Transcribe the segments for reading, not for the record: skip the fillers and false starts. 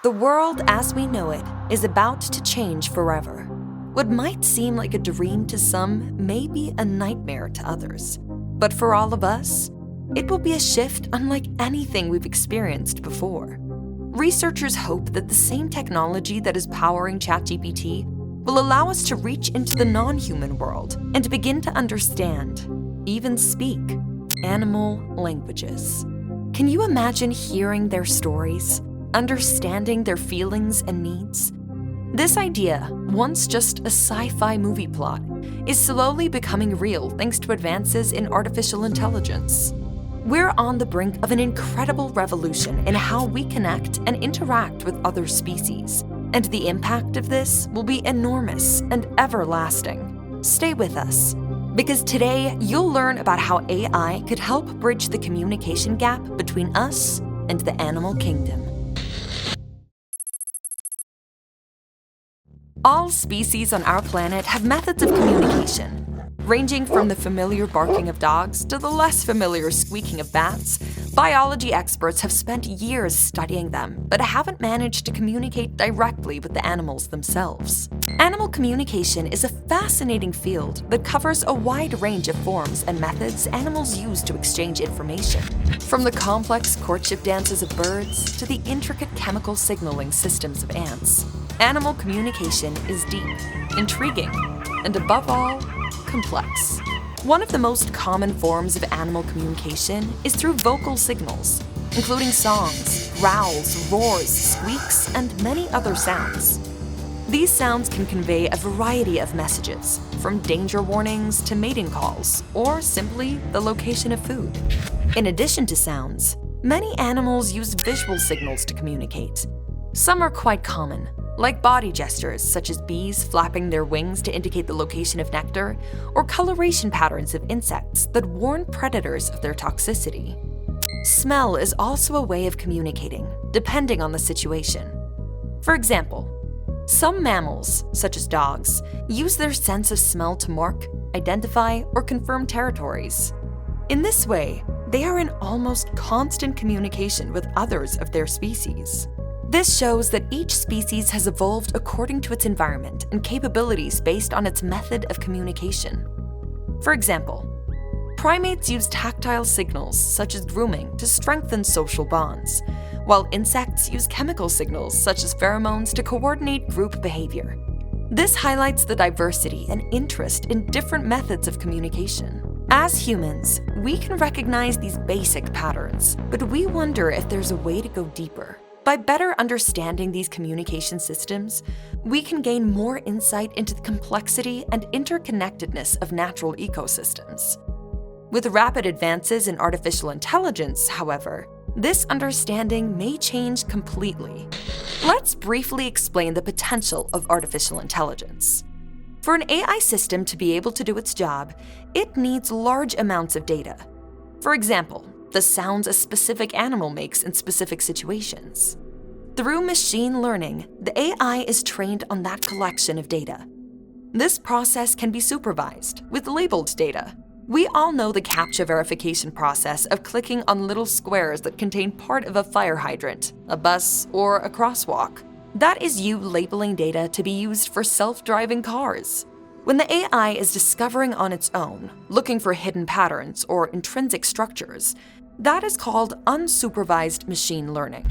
The world as we know it is about to change forever. What might seem like a dream to some may be a nightmare to others. But for all of us, it will be a shift unlike anything we've experienced before. Researchers hope that the same technology that is powering ChatGPT will allow us to reach into the non-human world and begin to understand, even speak, animal languages. Can you imagine hearing their stories? Understanding their feelings and needs? This idea, once just a sci-fi movie plot, is slowly becoming real thanks to advances in artificial intelligence. We're on the brink of an incredible revolution in how we connect and interact with other species, and the impact of this will be enormous and everlasting. Stay with us, because today you'll learn about how AI could help bridge the communication gap between us and the animal kingdom. All species on our planet have methods of communication. Ranging from the familiar barking of dogs to the less familiar squeaking of bats, biology experts have spent years studying them, but haven't managed to communicate directly with the animals themselves. Animal communication is a fascinating field that covers a wide range of forms and methods animals use to exchange information. From the complex courtship dances of birds to the intricate chemical signaling systems of ants, animal communication is deep, intriguing, and above all, complex. One of the most common forms of animal communication is through vocal signals, including songs, growls, roars, squeaks, and many other sounds. These sounds can convey a variety of messages, from danger warnings to mating calls, or simply the location of food. In addition to sounds, many animals use visual signals to communicate. Some are quite common, like body gestures such as bees flapping their wings to indicate the location of nectar, or coloration patterns of insects that warn predators of their toxicity. Smell is also a way of communicating, depending on the situation. For example, some mammals, such as dogs, use their sense of smell to mark, identify, or confirm territories. In this way, they are in almost constant communication with others of their species. This shows that each species has evolved according to its environment and capabilities based on its method of communication. For example, primates use tactile signals such as grooming to strengthen social bonds, while insects use chemical signals such as pheromones to coordinate group behavior. This highlights the diversity and interest in different methods of communication. As humans, we can recognize these basic patterns, but we wonder if there's a way to go deeper. By better understanding these communication systems, we can gain more insight into the complexity and interconnectedness of natural ecosystems. With rapid advances in artificial intelligence, however, this understanding may change completely. Let's briefly explain the potential of artificial intelligence. For an AI system to be able to do its job, it needs large amounts of data. For example, the sounds a specific animal makes in specific situations. Through machine learning, the AI is trained on that collection of data. This process can be supervised with labeled data. We all know the CAPTCHA verification process of clicking on little squares that contain part of a fire hydrant, a bus, or a crosswalk. That is you labeling data to be used for self-driving cars. When the AI is discovering on its own, looking for hidden patterns or intrinsic structures, that is called unsupervised machine learning.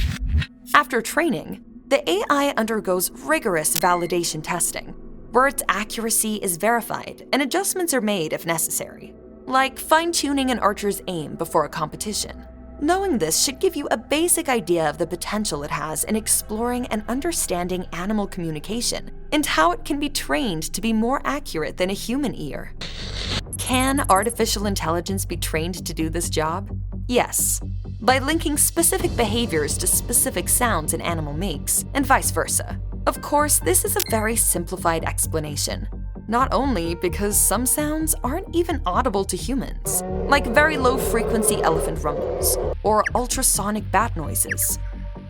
After training, the AI undergoes rigorous validation testing, where its accuracy is verified and adjustments are made if necessary, like fine-tuning an archer's aim before a competition. Knowing this should give you a basic idea of the potential it has in exploring and understanding animal communication and how it can be trained to be more accurate than a human ear. Can artificial intelligence be trained to do this job? Yes, by linking specific behaviors to specific sounds an animal makes, and vice versa. Of course, this is a very simplified explanation, not only because some sounds aren't even audible to humans, like very low-frequency elephant rumbles or ultrasonic bat noises.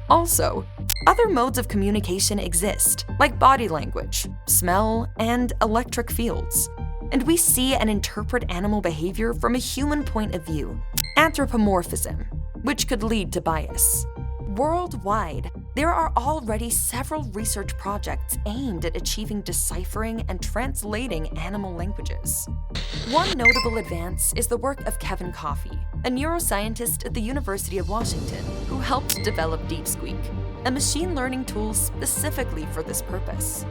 Also, other modes of communication exist, like body language, smell, and electric fields. And we see and interpret animal behavior from a human point of view, anthropomorphism, which could lead to bias. Worldwide, There are already several research projects aimed at achieving deciphering and translating animal languages. One notable advance is the work of Kevin Coffey, a neuroscientist at the University of Washington, who helped develop DeepSqueak, a machine learning tool specifically for this purpose.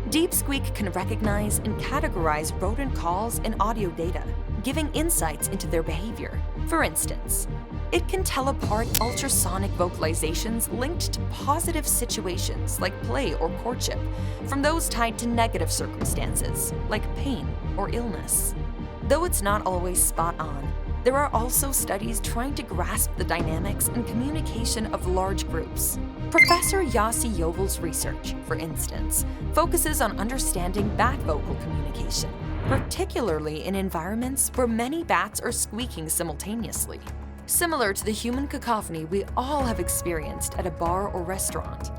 DeepSqueak can recognize and categorize rodent calls and audio data, giving insights into their behavior. For instance, it can tell apart ultrasonic vocalizations linked to positive situations like play or courtship from those tied to negative circumstances like pain or illness. Though it's not always spot on, there are also studies trying to grasp the dynamics and communication of large groups. Professor Yossi Yovel's research, for instance, focuses on understanding bat vocal communication, particularly in environments where many bats are squeaking simultaneously. Similar to the human cacophony we all have experienced at a bar or restaurant.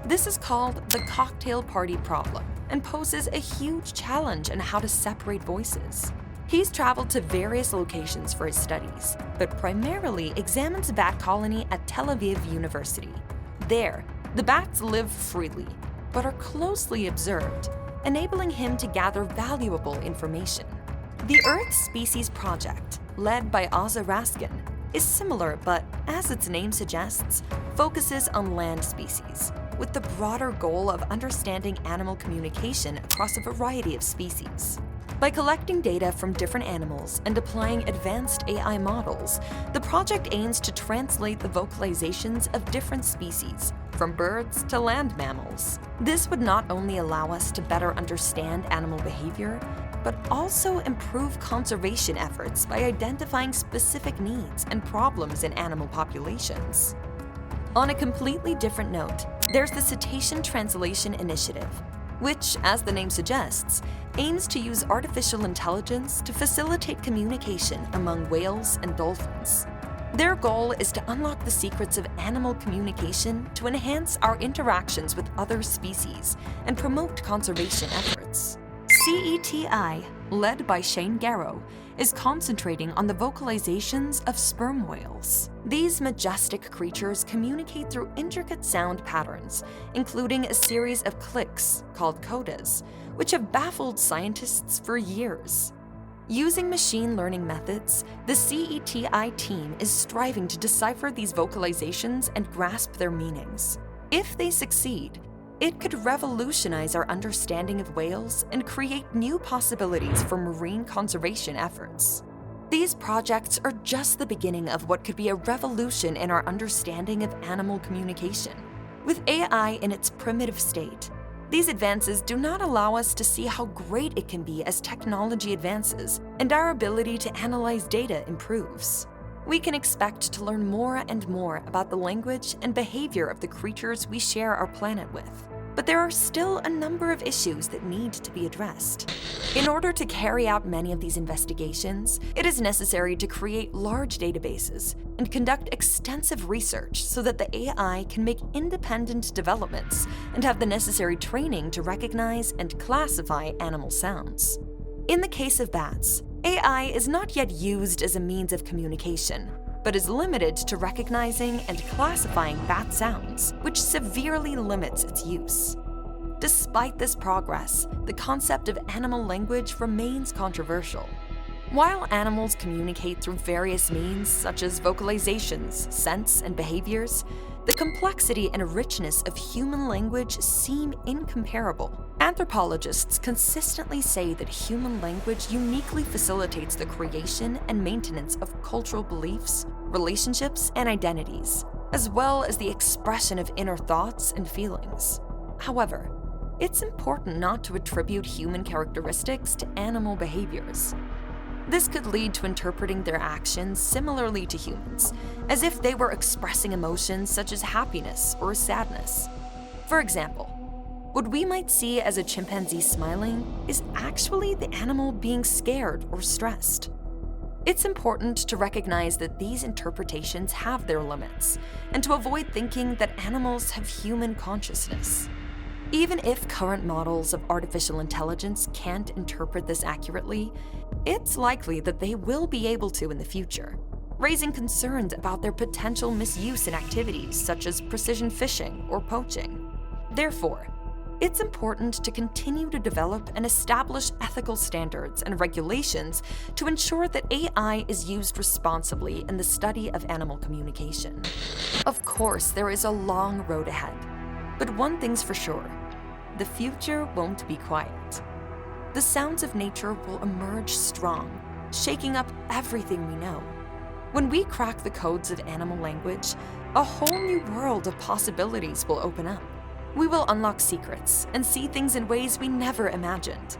This is called the cocktail party problem and poses a huge challenge in how to separate voices. He's traveled to various locations for his studies, but primarily examines a bat colony at Tel Aviv University. There, the bats live freely, but are closely observed, enabling him to gather valuable information. The Earth Species Project, led by Ozza Raskin, is similar but, as its name suggests, focuses on land species, with the broader goal of understanding animal communication across a variety of species. By collecting data from different animals and applying advanced AI models, the project aims to translate the vocalizations of different species, from birds to land mammals. This would not only allow us to better understand animal behavior, but also improve conservation efforts by identifying specific needs and problems in animal populations. On a completely different note, there's the Cetacean Translation Initiative, which, as the name suggests, aims to use artificial intelligence to facilitate communication among whales and dolphins. Their goal is to unlock the secrets of animal communication to enhance our interactions with other species and promote conservation efforts. CETI, led by Shane Garrow, is concentrating on the vocalizations of sperm whales. These majestic creatures communicate through intricate sound patterns, including a series of clicks called codas, which have baffled scientists for years. Using machine learning methods, the CETI team is striving to decipher these vocalizations and grasp their meanings. If they succeed, it could revolutionize our understanding of whales and create new possibilities for marine conservation efforts. These projects are just the beginning of what could be a revolution in our understanding of animal communication. With AI in its primitive state, these advances do not allow us to see how great it can be as technology advances and our ability to analyze data improves. We can expect to learn more and more about the language and behavior of the creatures we share our planet with. But there are still a number of issues that need to be addressed. In order to carry out many of these investigations, it is necessary to create large databases and conduct extensive research so that the AI can make independent developments and have the necessary training to recognize and classify animal sounds. In the case of bats, AI is not yet used as a means of communication, but is limited to recognizing and classifying bat sounds, which severely limits its use. Despite this progress, the concept of animal language remains controversial. While animals communicate through various means such as vocalizations, scents, and behaviors, the complexity and richness of human language seem incomparable. Anthropologists consistently say that human language uniquely facilitates the creation and maintenance of cultural beliefs, relationships, and identities, as well as the expression of inner thoughts and feelings. However, it's important not to attribute human characteristics to animal behaviors. This could lead to interpreting their actions similarly to humans, as if they were expressing emotions such as happiness or sadness. For example, what we might see as a chimpanzee smiling is actually the animal being scared or stressed. It's important to recognize that these interpretations have their limits, and to avoid thinking that animals have human consciousness. Even if current models of artificial intelligence can't interpret this accurately, it's likely that they will be able to in the future. raising concerns about their potential misuse in activities such as precision fishing or poaching. Therefore, it's important to continue to develop and establish ethical standards and regulations to ensure that AI is used responsibly in the study of animal communication. Of course, there is a long road ahead, but one thing's for sure: the future won't be quiet. The sounds of nature will emerge strong, shaking up everything we know. When we crack the codes of animal language, a whole new world of possibilities will open up. We will unlock secrets and see things in ways we never imagined.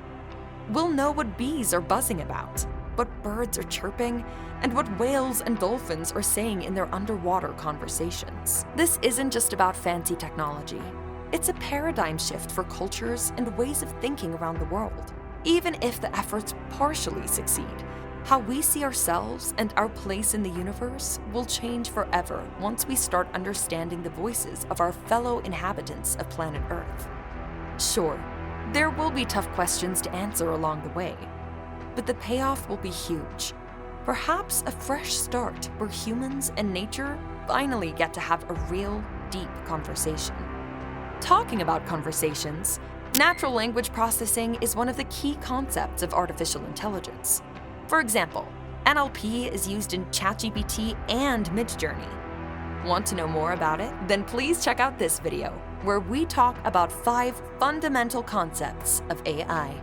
We'll know what bees are buzzing about, what birds are chirping, and what whales and dolphins are saying in their underwater conversations. This isn't just about fancy technology. It's a paradigm shift for cultures and ways of thinking around the world. Even if the efforts partially succeed, how we see ourselves and our place in the universe will change forever once we start understanding the voices of our fellow inhabitants of planet Earth. Sure, there will be tough questions to answer along the way, but the payoff will be huge. Perhaps a fresh start where humans and nature finally get to have a real, deep conversation. Talking about conversations, natural language processing is one of the key concepts of artificial intelligence. For example, NLP is used in ChatGPT and Midjourney. Want to know more about it? Then please check out this video, where we talk about 5 fundamental concepts of AI.